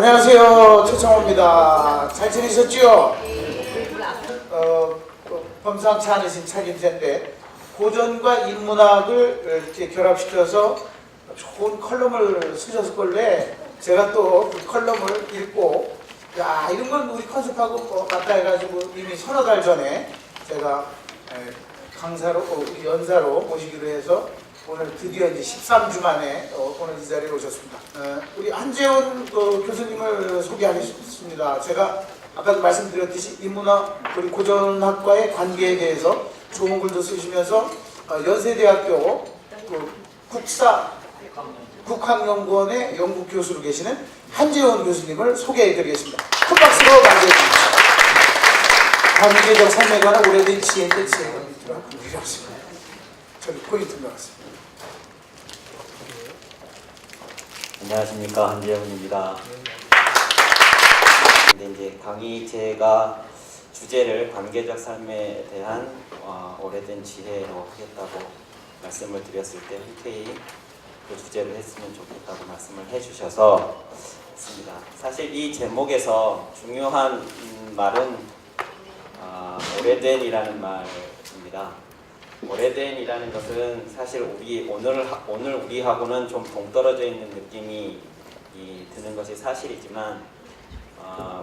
안녕하세요. 최창호입니다. 잘 지내셨죠? 범상치 않으신 차림새인데 고전과 인문학을 이렇게 결합시켜서 좋은 컬럼을 쓰셨을걸래. 제가 또 그 컬럼을 읽고 야 이런 건 우리 컨셉하고 맞다 해가지고 이미 서너 달 전에 제가 강사로 우리 연사로 모시기로 해서 오늘 드디어 이제 13주 만에 오늘 이 자리에 오셨습니다. 우리 한재훈 교수님을 소개하겠습니다. 제가 아까도 말씀드렸듯이 인문학 그리고 고전학과의 관계에 대해서 좋은 글도 쓰시면서 연세대학교 국학연구원의 연구교수로 계시는 한재훈 교수님을 소개해드리겠습니다. 큰 박수로 맞이해주십시오. 관계적 삶에 관한 오래된 지혜인데 지혜가 밑으로 한번 내려왔습니다. 저기 포인트 나왔습니다. 안녕하십니까, 한재훈입니다. 근데 이제 강의 제가 주제를 관계적 삶에 대한 오래된 지혜로 하겠다고 말씀을 드렸을 때 흔쾌히 그 주제를 했으면 좋겠다고 말씀을 해주셔서 했습니다. 사실 이 제목에서 중요한 말은 오래된이라는 말입니다. 오래된이라는 것은 사실 오늘 우리하고는 좀 동떨어져 있는 느낌이 드는 것이 사실이지만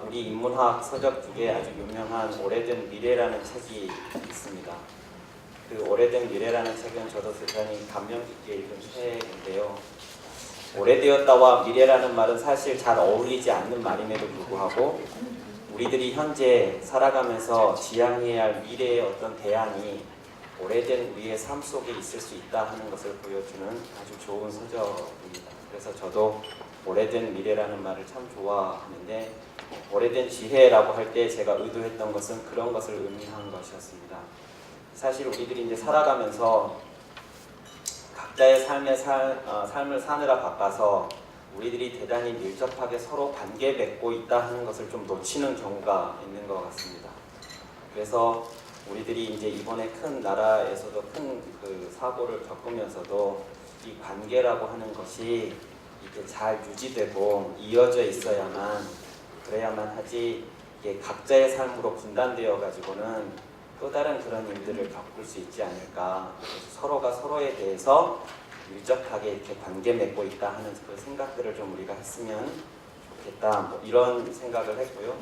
우리 인문학 서적 중에 아주 유명한 오래된 미래라는 책이 있습니다. 그 오래된 미래라는 책은 저도 대단히 감명 깊게 읽은 책인데요. 오래되었다와 미래라는 말은 사실 잘 어울리지 않는 말임에도 불구하고 우리들이 현재 살아가면서 지향해야 할 미래의 어떤 대안이 오래된 우리의 삶 속에 있을 수 있다 하는 것을 보여주는 아주 좋은 서적입니다. 그래서 저도 오래된 미래라는 말을 참 좋아하는데 오래된 지혜라고 할 때 제가 의도했던 것은 그런 것을 의미한 것이었습니다. 사실 우리들이 이제 살아가면서 각자의 삶을 사느라 바빠서 우리들이 대단히 밀접하게 서로 관계 맺고 있다 하는 것을 좀 놓치는 경우가 있는 것 같습니다. 그래서 우리들이 이제 이번에 큰 나라에서도 큰 그 사고를 겪으면서도 이 관계라고 하는 것이 이렇게 잘 유지되고 이어져 그래야만 하지 이게 각자의 삶으로 분단되어 가지고는 또 다른 그런 일들을 겪을 수 있지 않을까. 그래서 서로가 서로에 대해서 밀접하게 이렇게 관계 맺고 있다 하는 그 생각들을 좀 우리가 했으면 좋겠다. 이런 생각을 했고요.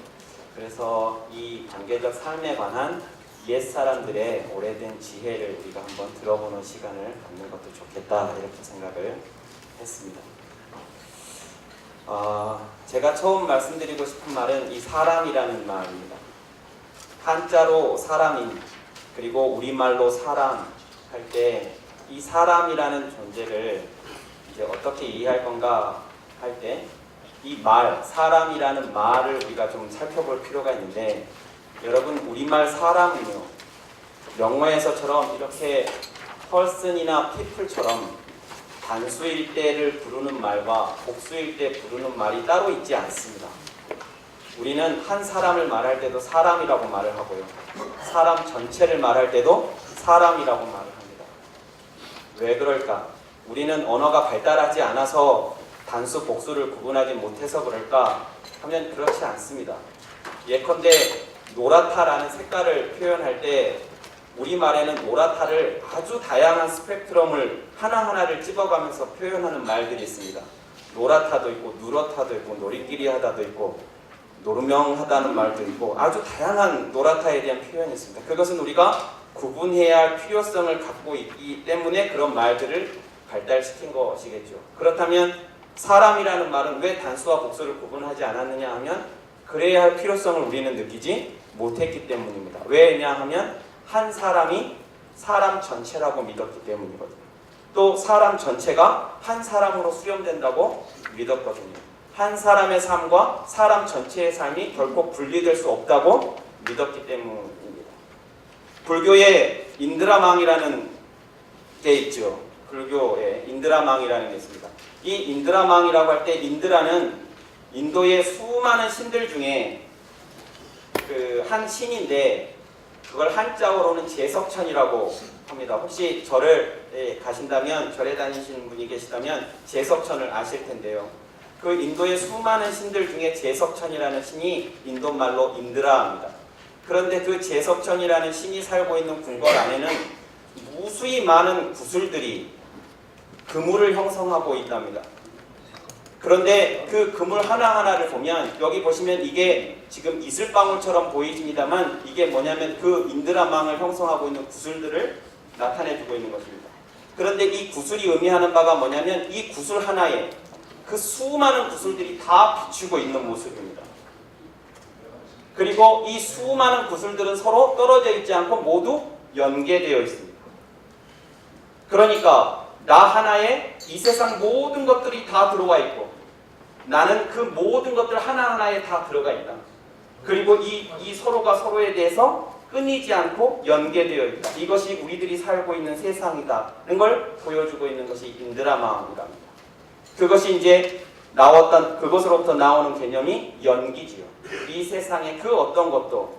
그래서 이 관계적 삶에 관한 옛사람들의 오래된 지혜를 우리가 한번 들어보는 시간을 갖는 것도 좋겠다 이렇게 생각을 했습니다. 제가 처음 말씀드리고 싶은 말은 이 사람이라는 말입니다. 한자로 사람인 그리고 우리말로 사람 할 때 이 사람이라는 존재를 이제 어떻게 이해할 건가 할 때 이 사람이라는 말을 우리가 좀 살펴볼 필요가 있는데 여러분 우리말 사람은요 영어에서처럼 이렇게 person이나 people처럼 단수일 때를 부르는 말과 복수일 때 부르는 말이 따로 있지 않습니다. 우리는 한 사람을 말할 때도 사람이라고 말을 하고요. 사람 전체를 말할 때도 사람이라고 말을 합니다. 왜 그럴까? 우리는 언어가 발달하지 않아서 단수, 복수를 구분하지 못해서 그럴까? 하면 그렇지 않습니다. 예컨대 노랗다라는 색깔을 표현할 때 우리말에는 노랗다를 아주 다양한 스펙트럼을 하나하나를 집어가면서 표현하는 말들이 있습니다. 노랗다도 있고 누렇다도 있고 노리끼리하다도 있고 노르명하다는 말도 있고 아주 다양한 노랗다에 대한 표현이 있습니다. 그것은 우리가 구분해야 할 필요성을 갖고 있기 때문에 그런 말들을 발달시킨 것이겠죠. 그렇다면 사람이라는 말은 왜 단수와 복수를 구분하지 않았느냐 하면 그래야 할 필요성을 우리는 느끼지 못했기 때문입니다. 왜냐 하면 한 사람이 사람 전체라고 믿었기 때문이거든요. 또 사람 전체가 한 사람으로 수렴된다고 믿었거든요. 한 사람의 삶과 사람 전체의 삶이 결코 분리될 수 없다고 믿었기 때문입니다. 불교에 인드라망이라는 게 있죠. 불교에 인드라망이라는 게 있습니다. 이 인드라망이라고 할 때 인드라는 인도의 수많은 신들 중에 그 한 신인데 그걸 한자어로는 제석천이라고 합니다. 혹시 절을 가신다면 절에 다니시는 분이 계시다면 제석천을 아실 텐데요. 그 인도의 수많은 신들 중에 제석천이라는 신이 인도 말로 인드라입니다. 그런데 그 제석천이라는 신이 살고 있는 궁궐 안에는 무수히 많은 구슬들이 그물을 형성하고 있답니다. 그런데 그 그물 하나하나를 보면 여기 보시면 이게 지금 이슬방울처럼 보이십니다만 이게 뭐냐면 그 인드라망을 형성하고 있는 구슬들을 나타내주고 있는 것입니다. 그런데 이 구슬이 의미하는 바가 뭐냐면 이 구슬 하나에 그 수많은 구슬들이 다 비추고 있는 모습입니다. 그리고 이 수많은 구슬들은 서로 떨어져 있지 않고 모두 연계되어 있습니다. 그러니까 나 하나에 이 세상 모든 것들이 다 들어와 있고 나는 그 모든 것들 하나하나에 다 들어가 있다. 그리고 이 서로가 서로에 대해서 끊이지 않고 연계되어 있다. 이것이 우리들이 살고 있는 세상이다는 걸 보여주고 있는 것이 인드라마입니다. 그것이 이제 나왔던 그것으로부터 나오는 개념이 연기지요. 이 세상에 그 어떤 것도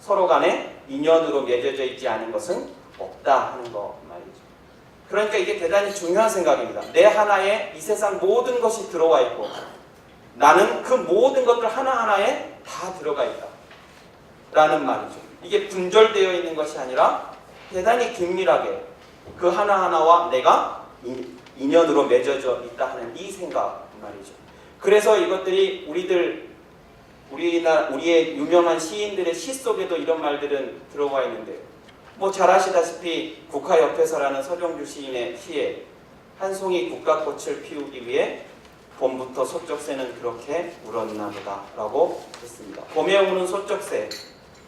서로 간에 인연으로 맺어져 있지 않은 것은 없다 하는 거 말이죠. 그러니까 이게 대단히 중요한 생각입니다. 내 하나에 이 세상 모든 것이 들어와 있고 나는 그 모든 것들 하나하나에 다 들어가 있다 라는 말이죠. 이게 분절되어 있는 것이 아니라 대단히 긴밀하게 그 하나하나와 내가 인연으로 맺어져 있다 하는 이 생각 말이죠. 그래서 이것들이 우리의 유명한 시인들의 시 속에도 이런 말들은 들어와 있는데요. 뭐 잘 아시다시피 국화옆에서라는 서정주 시인의 시에 한 송이 국화꽃을 피우기 위해 봄부터 소쩍새는 그렇게 울었나 보다 라고 했습니다. 봄에 우는 소쩍새,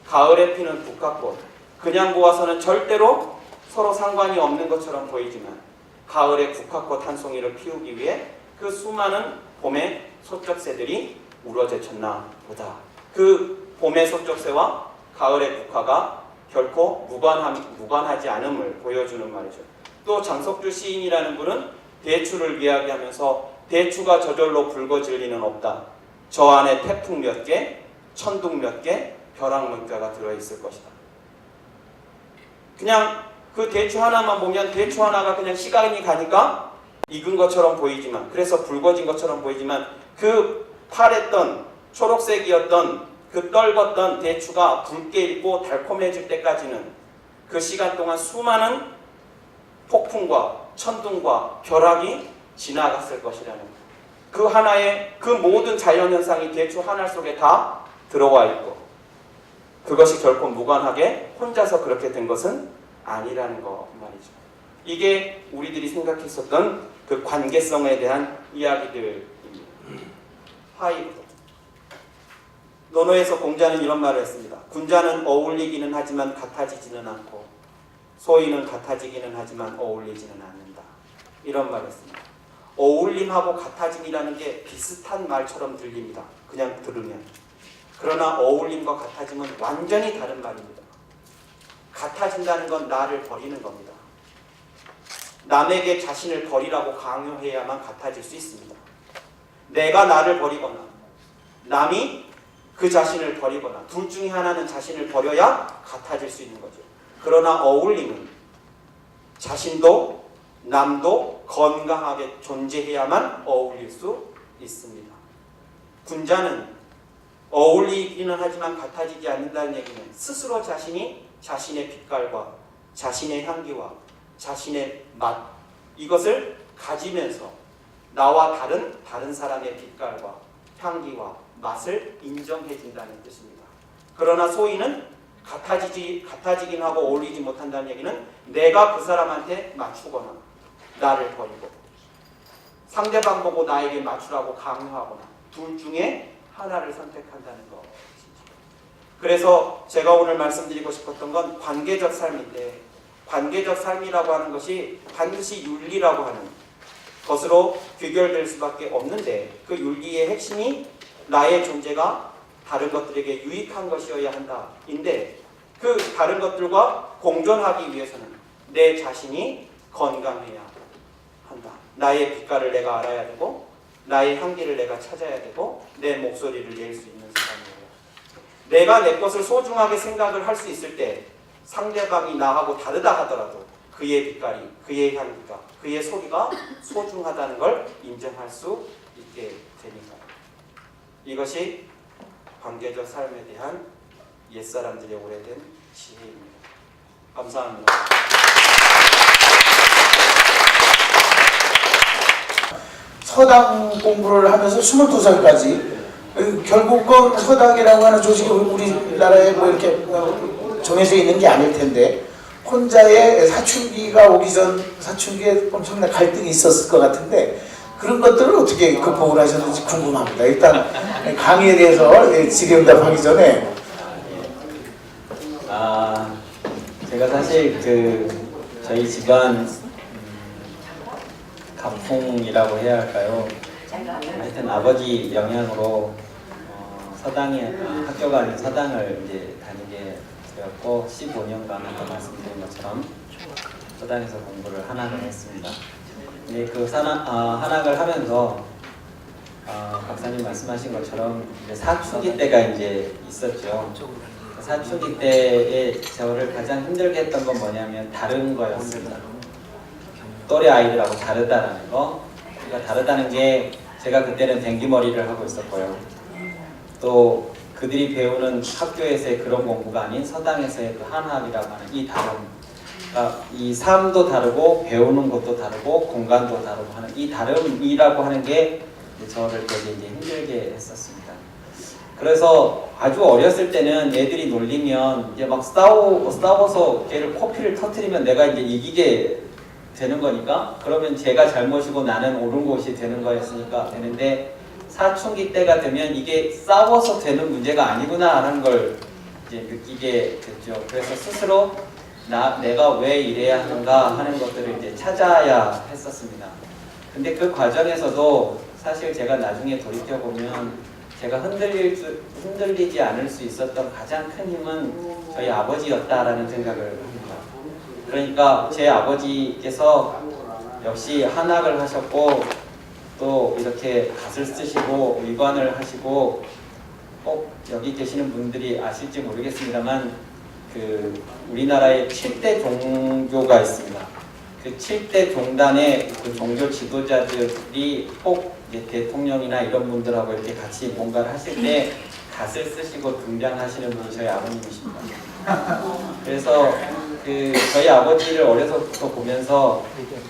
가을에 피는 국화꽃, 그냥 보아서는 절대로 서로 상관이 없는 것처럼 보이지만 가을에 국화꽃 한 송이를 피우기 위해 그 수많은 봄의 소쩍새들이 우러제쳤나 보다. 그 봄의 소쩍새와 가을의 국화가 결코 무관하지 않음을 보여주는 말이죠. 또 장석주 시인이라는 분은 대추를 이야기하면서 대추가 저절로 붉어질 리는 없다. 저 안에 태풍 몇 개, 천둥 몇 개, 벼락 몇 개가 들어있을 것이다. 그냥 그 대추 하나만 보면 대추 하나가 그냥 시간이 가니까 익은 것처럼 보이지만, 그래서 붉어진 것처럼 보이지만 그 파랬던 초록색이었던 그 떨궜던 대추가 붉게 익고 달콤해질 때까지는 그 시간 동안 수많은 폭풍과 천둥과 벼락이 지나갔을 것이라는 그 하나의 그 모든 자연현상이 대추 하나 속에 다 들어와 있고 그것이 결코 무관하게 혼자서 그렇게 된 것은 아니라는 거 말이죠. 이게 우리들이 생각했었던 그 관계성에 대한 이야기들입니다. 하이브 논어에서 공자는 이런 말을 했습니다. 군자는 어울리기는 하지만 같아지지는 않고 소인은 같아지기는 하지만 어울리지는 않는다. 이런 말을 했습니다. 어울림하고 같아짐이라는 게 비슷한 말처럼 들립니다. 그냥 들으면. 그러나 어울림과 같아짐은 완전히 다른 말입니다. 같아진다는 건 나를 버리는 겁니다. 남에게 자신을 버리라고 강요해야만 같아질 수 있습니다. 내가 나를 버리거나 남이 그 자신을 버리거나 둘 중에 하나는 자신을 버려야 같아질 수 있는 거죠. 그러나 어울림은 자신도 남도 건강하게 존재해야만 어울릴 수 있습니다. 군자는 어울리기는 하지만 같아지지 않는다는 얘기는 스스로 자신이 자신의 빛깔과 자신의 향기와 자신의 맛 이것을 가지면서 나와 다른 사람의 빛깔과 향기와 맛을 인정해준다는 뜻입니다. 그러나 소인은 같아지긴 하고 어울리지 못한다는 얘기는 내가 그 사람한테 맞추거나 나를 버리고 상대방 보고 나에게 맞추라고 강요하거나 둘 중에 하나를 선택한다는 것. 그래서 제가 오늘 말씀드리고 싶었던 건 관계적 삶인데 관계적 삶이라고 하는 것이 반드시 윤리라고 하는 것으로 귀결될 수밖에 없는데 그 윤리의 핵심이 나의 존재가 다른 것들에게 유익한 것이어야 한다. 인데 그 다른 것들과 공존하기 위해서는 내 자신이 건강해야 한다. 나의 빛깔을 내가 알아야 되고 나의 향기를 내가 찾아야 되고 내 목소리를 낼 수 있는 사람이에요. 내가 내 것을 소중하게 생각을 할 수 있을 때 상대방이 나하고 다르다 하더라도 그의 빛깔이, 그의 향기가, 그의 소리가 소중하다는 걸 인정할 수 있게 됩니다. 이것이 관계적 삶에 대한 옛사람들의 오래된 지혜입니다. 감사합니다. 서당 공부를 하면서 22살까지 결국은 서당이라고 하는 조직이 우리나라에 뭐 이렇게 정해져 있는 게 아닐 텐데 혼자의 사춘기가 오기 전 사춘기에 엄청난 갈등이 있었을 것 같은데 그런 것들을 어떻게 극복을 하셨는지 궁금합니다. 일단 강의에 대해서 질의응답하기 전에 제가 사실 저희 집안 가풍이라고 해야 할까요? 하여튼 아버지 영향으로 학교가 아닌 서당을 이제 다니게 되었고 15년간 아까 말씀드린 것처럼 서당에서 공부를 한학을 했습니다. 근데 그 한학을 하면서 박사님 말씀하신 것처럼 이제 사춘기 때가 이제 있었죠. 사춘기 때에 저를 가장 힘들게 했던 건 뭐냐면 다른 거였습니다. 또래 아이들하고 다르다는 거. 그러니까 다르다는 게 제가 그때는 댕기머리를 하고 있었고요. 또 그들이 배우는 학교에서의 그런 공부가 아닌 서당에서의 그 한학이라고 하는 이 다름. 그러니까 이 삶도 다르고 배우는 것도 다르고 공간도 다르고 하는 이 다름이라고 하는 게 저를 되게 이제 힘들게 했었습니다. 그래서 아주 어렸을 때는 애들이 놀리면 이제 막 싸워서 걔를 코피를 터뜨리면 내가 이제 이기게 되는 거니까 그러면 제가 잘못이고 나는 옳은 것이 되는 거였으니까 되는데 사춘기 때가 되면 이게 싸워서 되는 문제가 아니구나 하는 걸 이제 느끼게 됐죠. 그래서 스스로 내가 왜 이래야 하는가 하는 것들을 이제 찾아야 했었습니다. 근데 그 과정에서도 사실 제가 나중에 돌이켜보면 제가 흔들리지 않을 수 있었던 가장 큰 힘은 저희 아버지였다라는 생각을 합니다. 그러니까 제 아버지께서 역시 한학을 하셨고 또 이렇게 갓을 쓰시고 의관을 하시고 꼭 여기 계시는 분들이 아실지 모르겠습니다만 우리나라에 7대 종교가 있습니다. 그 7대 종단의 그 종교 지도자들이 꼭 이제 대통령이나 이런 분들하고 이렇게 같이 뭔가를 하실 때 갓을 쓰시고 등장하시는 분이 저희 아버님이십니다. 그래서 저희 아버지를 어려서부터 보면서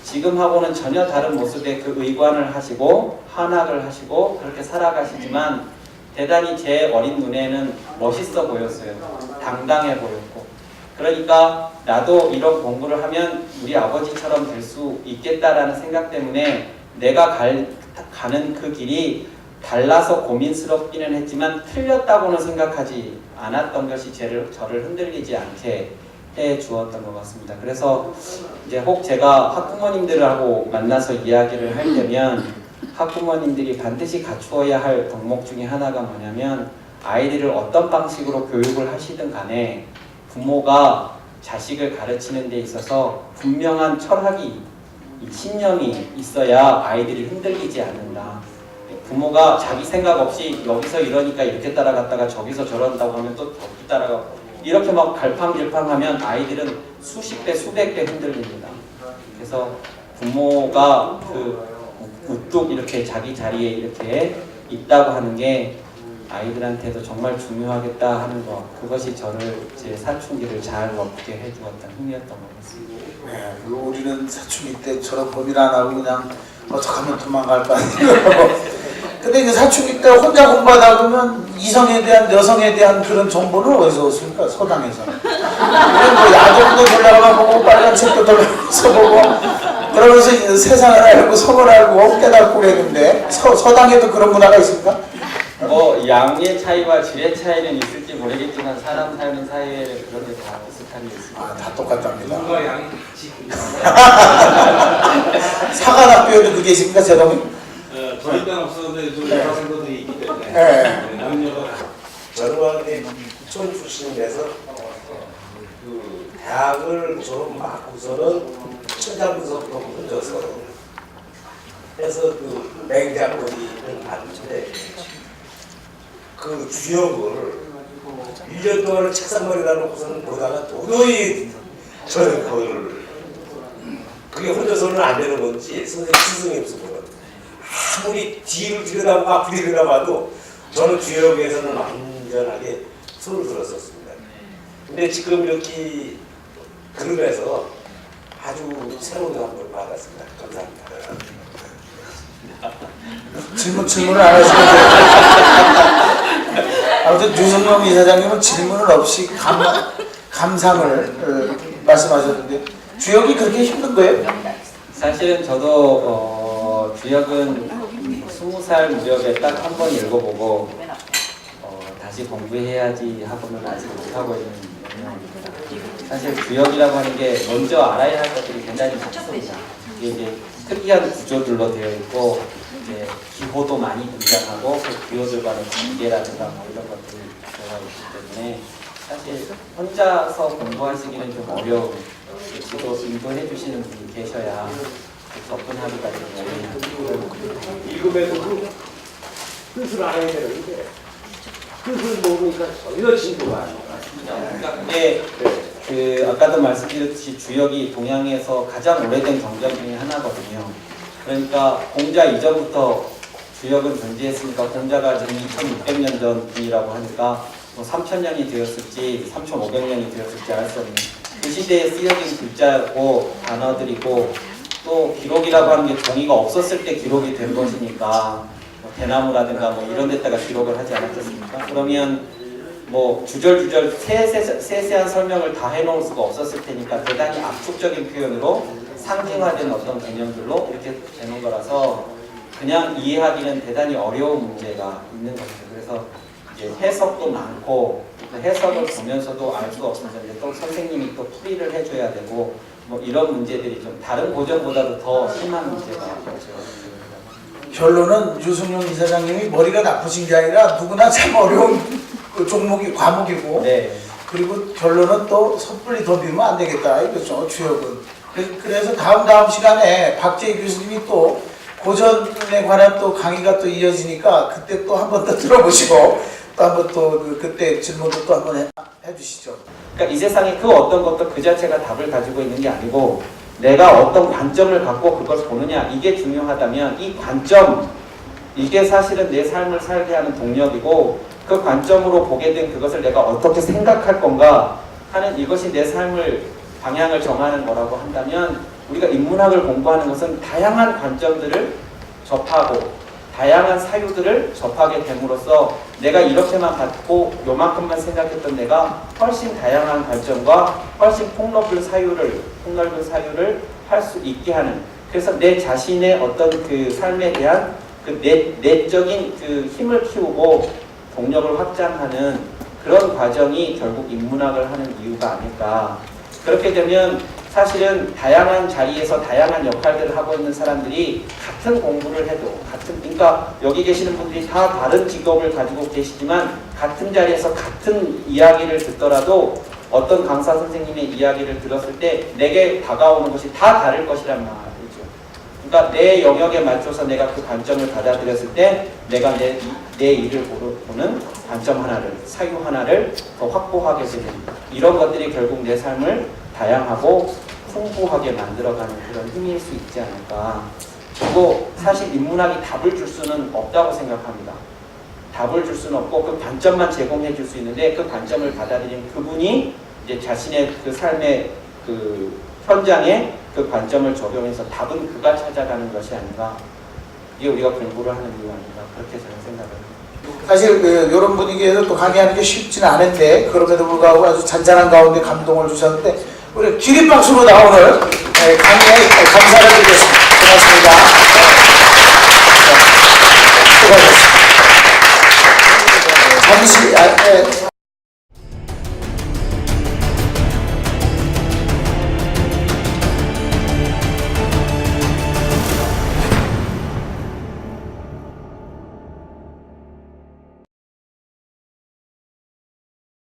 지금하고는 전혀 다른 모습의 그 의관을 하시고 한학을 하시고 그렇게 살아가시지만 대단히 제 어린 눈에는 멋있어 보였어요. 당당해 보였고 그러니까 나도 이런 공부를 하면 우리 아버지처럼 될 수 있겠다라는 생각 때문에 내가 가는 그 길이 달라서 고민스럽기는 했지만 틀렸다고는 생각하지 않았던 것이 저를 흔들리지 않게 해 주었던 것 같습니다. 그래서 이제 혹 제가 학부모님들하고 만나서 이야기를 할 때면 학부모님들이 반드시 갖추어야 할 덕목 중에 하나가 뭐냐면 아이들을 어떤 방식으로 교육을 하시든 간에 부모가 자식을 가르치는 데 있어서 분명한 철학이 신념이 있어야 아이들이 흔들리지 않는다. 부모가 자기 생각 없이 여기서 이러니까 이렇게 따라갔다가 저기서 저런다고 하면 또 저기 따라가고 이렇게 막 갈팡질팡하면 아이들은 수십 배, 수백 배 흔들립니다. 그래서 부모가 우뚝 이렇게 자기 자리에 이렇게 있다고 하는 게 아이들한테도 정말 중요하겠다 하는 것, 그것이 제 사춘기를 잘 넘게 해주었던 힘이었던 것 같습니다. 네, 우리는 사춘기 때 저런 고민 안 하고 그냥 어떡하면 도망갈까 이러고 근데 이제 사춘기 때 혼자 공부하다 보면 이성에 대한 여성에 대한 그런 정보는 어디서 얻습니까? 서당에서는. 우리는 뭐 야동도 돌려가 보고 빨간 책도 돌려서 보고 그러면서 세상을 알고 성을 알고 깨닫고 그랬는데 서당에도 그런 문화가 있습니까? 양의 차이와 질의 차이는 있을지 모르겠지만 사람 사는 사이에 그런 게 다 비슷한 게 있습니다. 다 똑같답니다. 뭔가 양이 같이 사관학교에도 그게 있습니까, 제동이? 저희는 없었는데 여학생들이 있기 때문에 네. 남녀가 저는 촌 출신이라서 대학을 졸업하고서는 천장분석부터 붙여서 해서 맹자거리를 봤는데 그 주역을 1년 동안 책상머리다 놓고서는 보다가 도저히 저는 그게 혼자서는 안 되는 건지 선생님 스승이 없으면 아무리 뒤를 들여다보고 앞을 들여다봐도 저는 주역에서는 완전하게 손을 들었었습니다. 근데 지금 이렇게 그룹에서 아주 새로운 감동을 받았습니다. 감사합니다. 질문을 안 하시면 아무튼 유승용 이사장님은 질문을 없이 감상을 말씀하셨는데 주역이 그렇게 힘든 거예요? 사실은 저도 주역은 20살 무렵에 딱 한 번 읽어보고 다시 공부해야지 하고는 아직 못하고 있는 영역입니다. 사실 주역이라고 하는 게 먼저 알아야 할 것들이 굉장히 많습니다. 이게 이제 특이한 구조들로 되어 있고 이제 기호도 많이 등장하고 그 기호들과의 관계라든가 뭐 이런 것들이 들어가 있기 때문에 사실 혼자서 공부하시기는 좀 어려운 지도 인도해 주시는 분이 계셔야 접근하기가 좀 어려운 읽음에서도 뜻을 알아야 되는데 뜻을 모르니까 전혀 진도가 안 나요. 그러니까 이게 그 아까도 말씀드렸듯이 주역이 동양에서 가장 오래된 정전 중에 하나거든요. 그러니까 공자 이전부터 주역은 존재했으니까 공자가 지금 2600년 전이라고 하니까 뭐 3000년이 되었을지 3500년이 되었을지 알 수 없는 그 시대에 쓰여진 글자고 단어들이고 또 기록이라고 하는 게 종이가 없었을 때 기록이 된 것이니까 뭐 대나무라든가 뭐 이런 데다가 기록을 하지 않았겠습니까? 그러면 뭐 주절주절 세세한 설명을 다 해놓을 수가 없었을 테니까 대단히 압축적인 표현으로 상징화된 어떤 개념들로 이렇게 되는 거라서 그냥 이해하기는 대단히 어려운 문제가 있는 것이죠. 그래서 이제 해석도 많고 그 해석을 보면서도 알 수가 없으면서 이제 또 선생님이 또 풀이를 해줘야 되고 뭐 이런 문제들이 좀 다른 고전보다도 더 심한 문제가 있죠. 결론은 유승용 이사장님이 머리가 나쁘신 게 아니라 누구나 참 어려운 그 종목이 과목이고 네. 그리고 결론은 또 섣불리 더 밀면 안 되겠다 이거죠 주역은. 그래서 다음 시간에 박재희 교수님이 또 고전에 관한 또 강의가 또 이어지니까 그때 또 한 번 더 들어보시고 또 한 번 또 그때 질문도 또 한 번 해주시죠. 그러니까 이 세상에 그 어떤 것도 그 자체가 답을 가지고 있는 게 아니고 내가 어떤 관점을 갖고 그걸 보느냐 이게 중요하다면 이 관점 이게 사실은 내 삶을 살게 하는 동력이고 그 관점으로 보게 된 그것을 내가 어떻게 생각할 건가 하는 이것이 내 삶을 방향을 정하는 거라고 한다면 우리가 인문학을 공부하는 것은 다양한 관점들을 접하고 다양한 사유들을 접하게 됨으로써 내가 이렇게만 받고 요만큼만 생각했던 내가 훨씬 다양한 관점과 훨씬 폭넓은 사유를 할 수 있게 하는 그래서 내 자신의 어떤 그 삶에 대한 그 내적인 그 힘을 키우고 동력을 확장하는 그런 과정이 결국 인문학을 하는 이유가 아닐까. 그렇게 되면 사실은 다양한 자리에서 다양한 역할들을 하고 있는 사람들이 같은 공부를 해도 그러니까 여기 계시는 분들이 다 다른 직업을 가지고 계시지만 같은 자리에서 같은 이야기를 듣더라도 어떤 강사 선생님의 이야기를 들었을 때 내게 다가오는 것이 다 다를 것이란 말이죠. 그러니까 내 영역에 맞춰서 내가 그 관점을 받아들였을 때 내가 내 일을 보는 관점 하나를, 사유 하나를 더 확보하게 되는 이런 것들이 결국 내 삶을 다양하고 풍부하게 만들어가는 그런 힘일 수 있지 않을까. 그리고 사실 인문학이 답을 줄 수는 없다고 생각합니다. 답을 줄 수는 없고 그 관점만 제공해 줄 수 있는데 그 관점을 받아들인 그분이 이제 자신의 그 삶의 그 현장에 그 관점을 적용해서 답은 그가 찾아가는 것이 아닌가. 이게 우리가 공부를 하는 이유 아닌가. 그렇게 저는 생각을 합니다. 사실 이런 분위기에서 또 강의하는 게 쉽지는 않은데 그럼에도 불구하고 아주 잔잔한 가운데 감동을 주셨는데 우리 기립박수로 오늘 강의